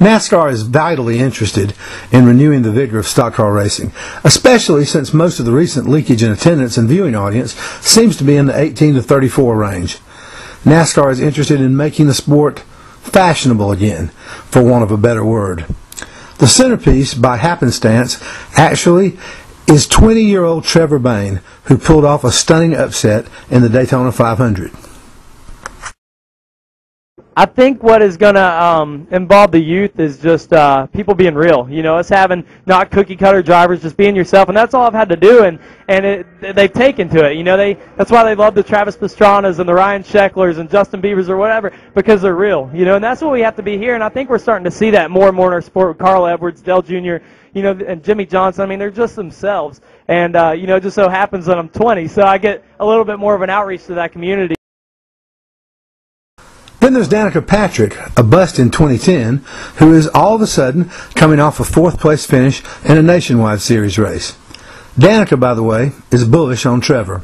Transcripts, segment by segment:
NASCAR is vitally interested in renewing the vigor of stock car racing, especially since most of the recent leakage in attendance and viewing audience seems to be in the 18 to 34 range. NASCAR is interested in making the sport fashionable again, for want of a better word. The centerpiece, by happenstance, actually is 20-year-old Trevor Bayne, who pulled off a stunning upset in the Daytona 500. I think what is going to involve the youth is just people being real. You know, us having not cookie-cutter drivers, just being yourself, and that's all I've had to do, and they've taken to it. You know, that's why they love the Travis Pastranas and the Ryan Shecklers and Justin Biebers or whatever, because they're real. You know, and that's what we have to be here, and I think we're starting to see that more and more in our sport with Carl Edwards, Dale Jr., you know, and Jimmy Johnson. I mean, they're just themselves, and you know, it just so happens that I'm 20, so I get a little bit more of an outreach to that community. Then there's Danica Patrick, a bust in 2010, who is all of a sudden coming off a fourth-place finish in a nationwide series race. Danica, by the way, is bullish on Trevor.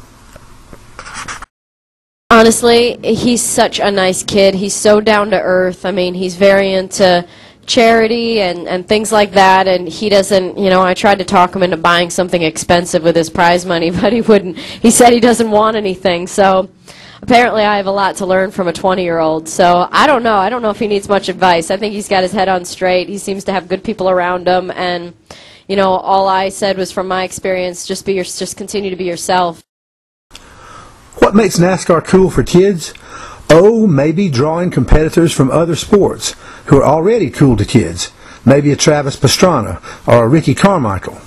Honestly, he's such a nice kid. He's so down to earth. I mean, he's very into charity and things like that, and he doesn't, you know, I tried to talk him into buying something expensive with his prize money, but he wouldn't. He said he doesn't want anything, so apparently I have a lot to learn from a 20-year-old, so I don't know. I don't know if he needs much advice. I think he's got his head on straight. He seems to have good people around him, and, you know, all I said was from my experience, just continue to be yourself. What makes NASCAR cool for kids? Oh, maybe drawing competitors from other sports who are already cool to kids. Maybe a Travis Pastrana or a Ricky Carmichael.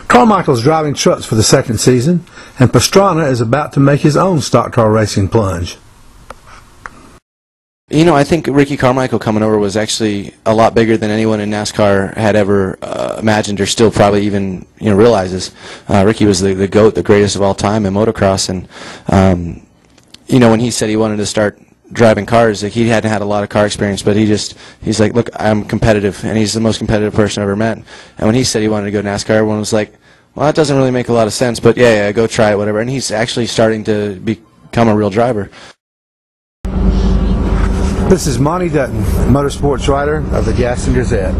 Carmichael's driving trucks for the second season, and Pastrana is about to make his own stock car racing plunge. You know, I think Ricky Carmichael coming over was actually a lot bigger than anyone in NASCAR had ever imagined, or still probably even, you know, realizes. Ricky was the GOAT, the greatest of all time in motocross, and you know, when he said he wanted to start driving cars, like, he hadn't had a lot of car experience, but he's like, look, I'm competitive, and he's the most competitive person I've ever met. And when he said he wanted to go NASCAR, everyone was like, well, that doesn't really make a lot of sense, but yeah, go try it, whatever. And he's actually starting to become a real driver. This is Monte Dutton, motorsports writer of the Gaston Gazette.